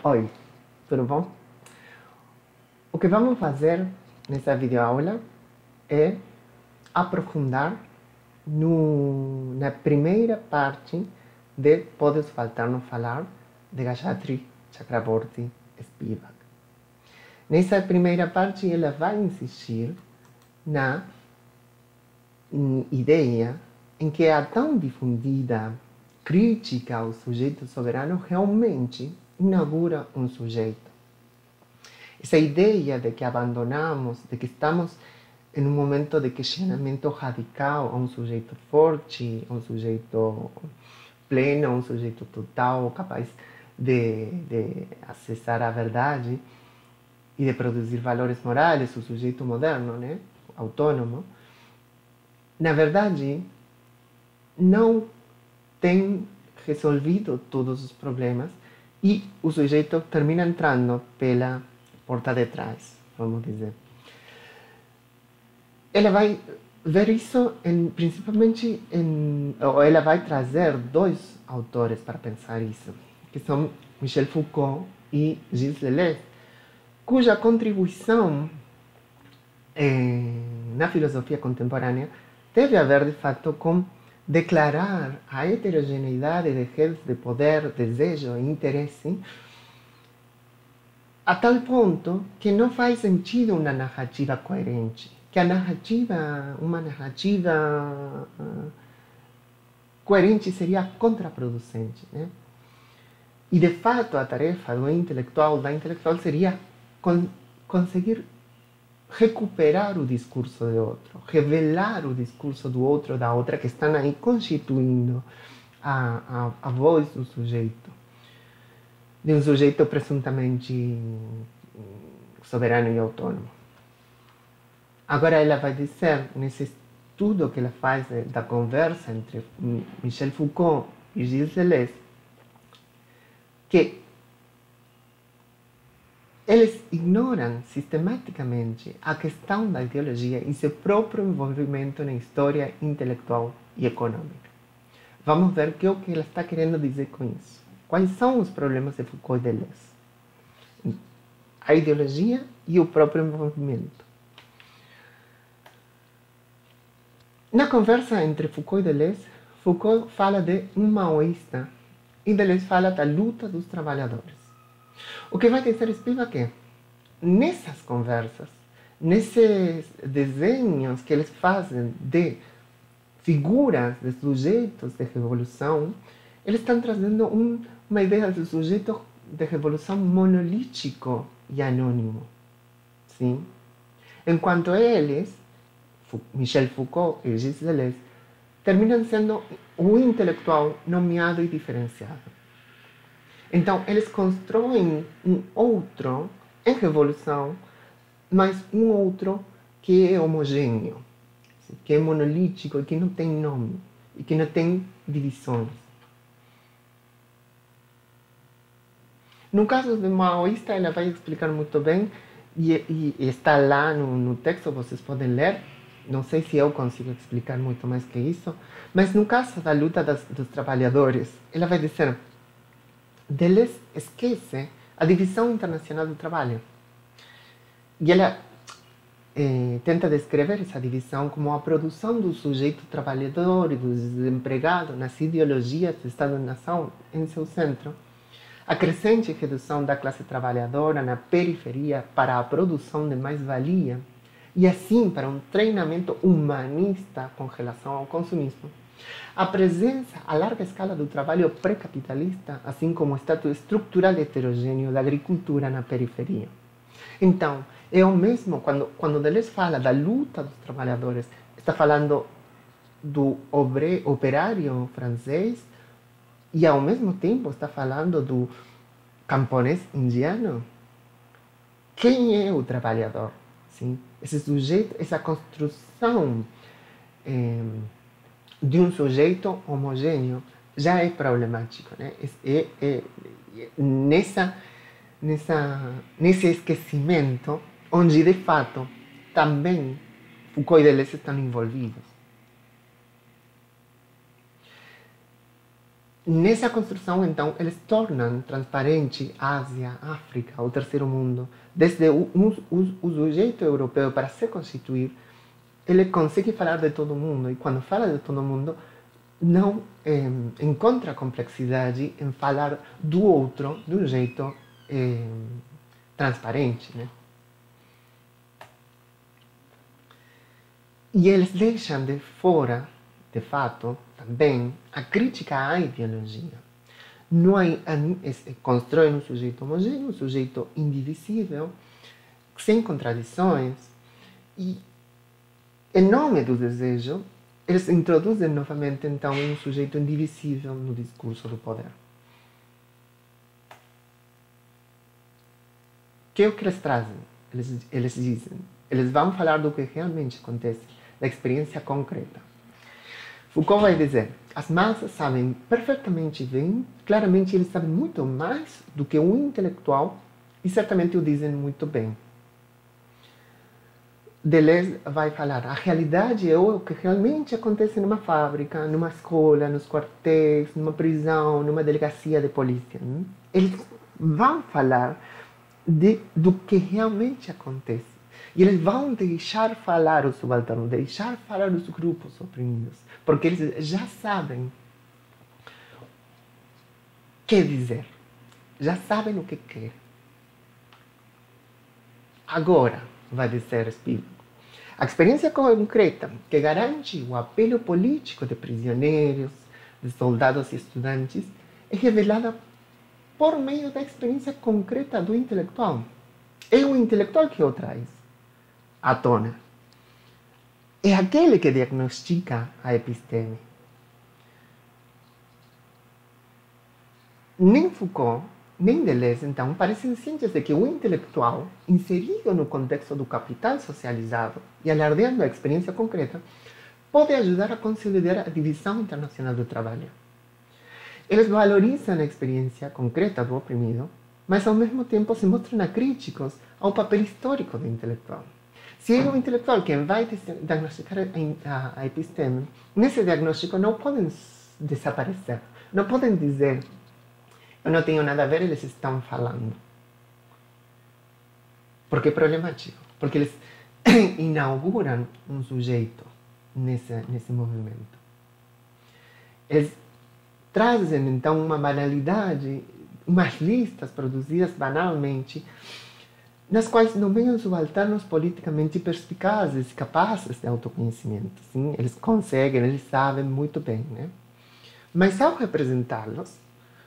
Oi, tudo bom? O que vamos fazer nessa videoaula é aprofundar na primeira parte de Podes Faltar Não Falar, de Gayatri Chakraborty Spivak. Nessa primeira parte, ela vai insistir na ideia em que a tão difundida crítica ao sujeito soberano realmente inaugura um sujeito. Essa ideia de que abandonamos, de que estamos em um momento de questionamento radical a um sujeito forte, a um sujeito pleno, a um sujeito total, capaz de acessar a verdade e de produzir valores morais, o sujeito moderno, né? Autônomo, na verdade, não tem resolvido todos os problemas e o sujeito termina entrando pela porta de trás, vamos dizer. Ela vai ver isso principalmente ou ela vai trazer dois autores para pensar isso, que são Michel Foucault e Gilles Deleuze, cuja contribuição na filosofia contemporânea teve a ver, de fato, com declarar a heterogeneidade de redes de poder, desejo e interesse a tal ponto que não faz sentido uma narrativa coerente, que uma narrativa coerente seria contraproducente, né? E, de fato, a tarefa da intelectual seria conseguir recuperar o discurso do outro, revelar o discurso do outro, da outra, que estão aí constituindo a voz do sujeito, de um sujeito presuntamente soberano e autônomo. Agora ela vai dizer, nesse estudo que ela faz da conversa entre Michel Foucault e Gilles Deleuze, que eles ignoram sistematicamente a questão da ideologia e seu próprio envolvimento na história intelectual e econômica. Vamos ver o que ela está querendo dizer com isso. Quais são os problemas de Foucault e Deleuze? A ideologia e o próprio envolvimento. Na conversa entre Foucault e Deleuze, Foucault fala de um maoísta e Deleuze fala da luta dos trabalhadores. O que vai dizer Spivak é, nessas conversas, nesses desenhos que eles fazem de figuras, de sujeitos de revolução, eles estão trazendo uma ideia de sujeito de revolução monolítico e anônimo. Sim? Enquanto eles, Michel Foucault e Gilles Deleuze, terminam sendo o intelectual nomeado e diferenciado. Então, eles constroem um outro em revolução, mas um outro que é homogêneo, que é monolítico e que não tem nome, e que não tem divisões. No caso do maoísta, ela vai explicar muito bem, e está lá no texto, vocês podem ler. Não sei se eu consigo explicar muito mais que isso, mas no caso da luta dos trabalhadores, ela vai dizer, Deleuze esquece a divisão internacional do trabalho. E ela tenta descrever essa divisão como a produção do sujeito trabalhador e do desempregado nas ideologias do Estado-nação em seu centro, a crescente redução da classe trabalhadora na periferia para a produção de mais-valia e assim para um treinamento humanista com relação ao consumismo, a presença a larga escala do trabalho pré-capitalista, assim como o status estrutural heterogêneo da agricultura na periferia. Então, é o mesmo quando Deleuze fala da luta dos trabalhadores, está falando do operário francês e, ao mesmo tempo, está falando do camponês indiano. Quem é o trabalhador? Sim? Esse sujeito, essa construção de um sujeito homogêneo já é problemático, né? Nesse esquecimento, onde de fato também Foucault e Deleuze, eles estão envolvidos. Nessa construção, então, eles tornam transparente Ásia, África, o terceiro mundo. Desde o sujeito europeu, para se constituir, ele consegue falar de todo mundo. E quando fala de todo mundo, não encontra complexidade em falar do outro de um jeito transparente, né? E eles deixam de fora, de fato, também, a crítica à ideologia. Não constroem um sujeito homogêneo, um sujeito indivisível, sem contradições, e, em nome do desejo, eles introduzem novamente, então, um sujeito indivisível no discurso do poder. Que é o que eles trazem? Eles dizem, eles vão falar do que realmente acontece, da experiência concreta. Foucault vai dizer, as massas sabem perfeitamente bem, claramente eles sabem muito mais do que um intelectual, e certamente o dizem muito bem. Deleuze vai falar, a realidade é o que realmente acontece numa fábrica, numa escola, nos quartéis, numa prisão, numa delegacia de polícia. Eles vão falar do que realmente acontece. E eles vão deixar falar os subalternos, deixar falar os grupos oprimidos, porque eles já sabem o que dizer, já sabem o que querem. Agora, vai dizer Spivak, a experiência concreta que garante o apelo político de prisioneiros, de soldados e estudantes, é revelada por meio da experiência concreta do intelectual. É o intelectual que o traz à tona. É aquele que diagnostica a episteme. Nem Foucault, nem Deleuze, então, parecem cientes de que o intelectual, inserido no contexto do capital socializado e alardeando a experiência concreta, pode ajudar a consolidar a divisão internacional do trabalho. Eles valorizam a experiência concreta do oprimido, mas ao mesmo tempo se mostram críticos ao papel histórico do intelectual. Se é o intelectual quem vai diagnosticar a episteme, nesse diagnóstico não podem desaparecer, não podem dizer eu não tenho nada a ver, eles estão falando. Porque é problemático, porque eles inauguram um sujeito nesse movimento. Eles trazem então uma banalidade, umas listas produzidas banalmente, nas quais nomeiam subalternos politicamente perspicazes e capazes de autoconhecimento. Sim? Eles conseguem, eles sabem muito bem. Né? Mas ao representá-los,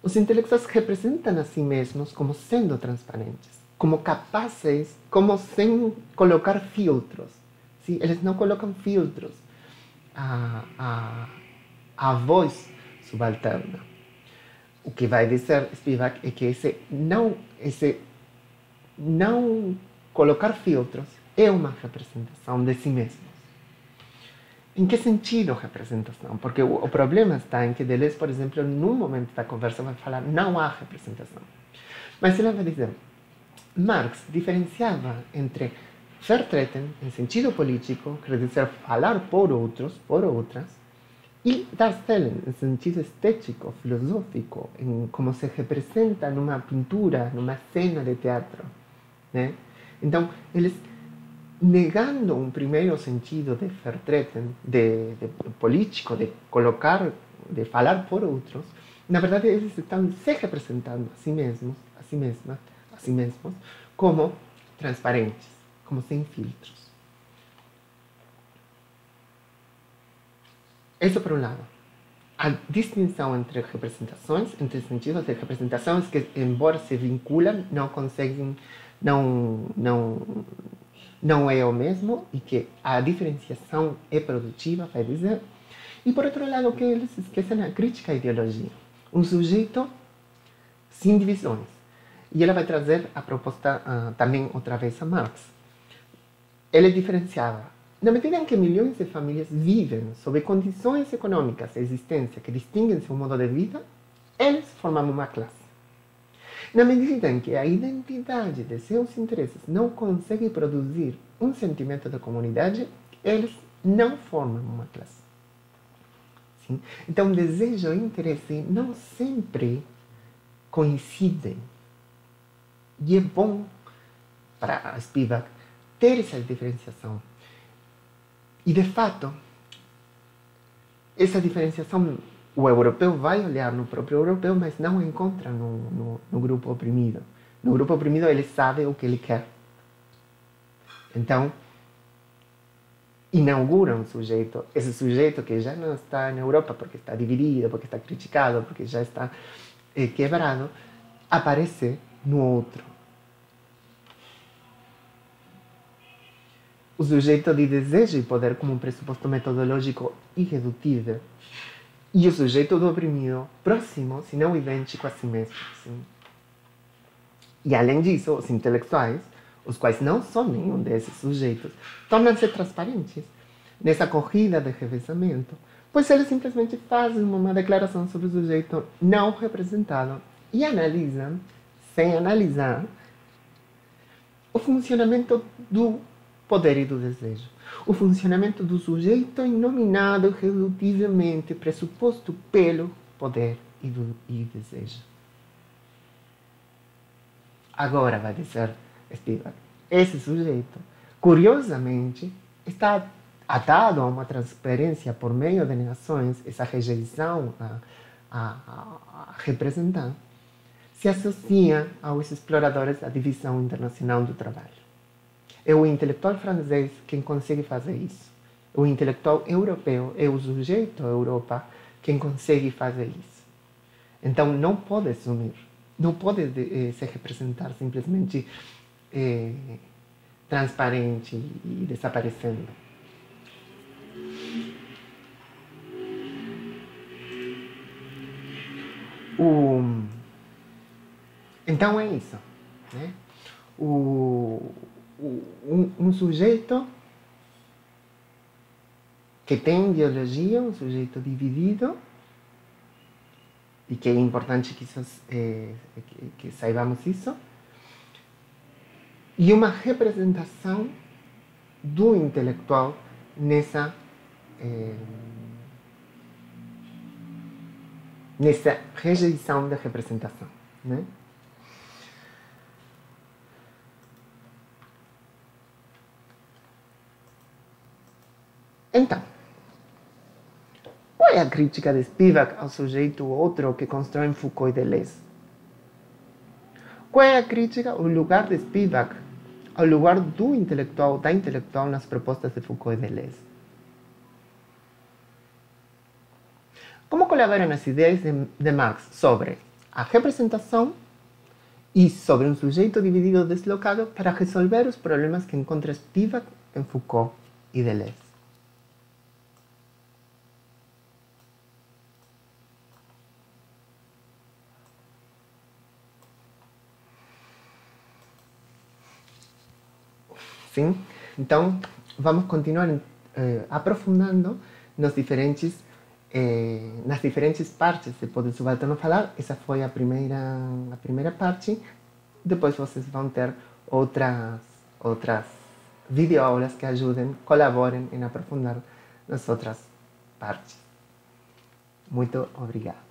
os intelectuais representam a si mesmos como sendo transparentes, como capazes, como sem colocar filtros. Sim? Eles não colocam filtros à voz subalterna. O que vai dizer Spivak é que esse não colocar filtros é uma representação de si mesmos. Em que sentido representação? Porque o problema está em que Deleuze, por exemplo, num momento da conversa vai falar não há representação. Mas ele vai dizer, Marx diferenciava entre vertreten, em sentido político, quer dizer, falar por outros, por outras, e darstellen, em sentido estético, filosófico, em como se representa numa pintura, numa cena de teatro. Né? Então, eles, negando um primeiro sentido de vertreten, de político, de colocar, de falar por outros, na verdade eles estão se representando a si mesmos, a si mesmos, como transparentes, como sem filtros. Isso por um lado. A distinção entre representações, entre sentidos de representações que, embora se vinculam, não conseguem, não é o mesmo e que a diferenciação é produtiva, vai dizer. E por outro lado, que eles esquecem a crítica à ideologia. Um sujeito sem divisões. E ela vai trazer a proposta também outra vez a Marx. Ele diferenciava. Na medida em que milhões de famílias vivem sob condições econômicas de existência que distinguem seu modo de vida, eles formam uma classe. Na medida em que a identidade de seus interesses não consegue produzir um sentimento de comunidade, eles não formam uma classe. Sim? Então, desejo e interesse não sempre coincidem. E é bom para a Spivak ter essa diferenciação. E, de fato, essa diferenciação, o europeu vai olhar no próprio europeu, mas não encontra no grupo oprimido. No grupo oprimido, ele sabe o que ele quer. Então, inaugura um sujeito, esse sujeito que já não está na Europa porque está dividido, porque está criticado, porque já está quebrado, aparece no outro. O sujeito de desejo e poder como um pressuposto metodológico irredutível. E o sujeito do oprimido, próximo, se não idêntico a si mesmo. Sim. E além disso, os intelectuais, os quais não são nenhum desses sujeitos, tornam-se transparentes nessa corrida de revezamento, pois eles simplesmente fazem uma declaração sobre o sujeito não representado e analisam, sem analisar, o funcionamento do poder e do desejo. O funcionamento do sujeito inominado redutivelmente pressuposto pelo poder e desejo. Agora vai dizer Spivak, esse sujeito, curiosamente, está atado a uma transferência por meio de negações, essa rejeição a representar, se associa aos exploradores da divisão internacional do trabalho. É o intelectual francês quem consegue fazer isso. O intelectual europeu é o sujeito Europa quem consegue fazer isso. Então não pode sumir, não pode se representar simplesmente transparente e desaparecendo. Então é isso, né? Um sujeito que tem ideologia, um sujeito dividido, e que é importante que saibamos isso, e uma representação do intelectual nessa rejeição da representação, né? Então, qual é a crítica de Spivak ao sujeito outro que constroem Foucault e Deleuze? Qual é a crítica, o lugar de Spivak ao lugar do intelectual, da intelectual nas propostas de Foucault e Deleuze? Como colaboram as ideias de Marx sobre a representação e sobre um sujeito dividido deslocado para resolver os problemas que encontra Spivak em Foucault e Deleuze? Sim? Então, vamos continuar aprofundando nas diferentes partes. Depois do subalterno falar, essa foi a primeira parte. Depois vocês vão ter outras videoaulas que ajudem, colaborem em aprofundar nas outras partes. Muito obrigado.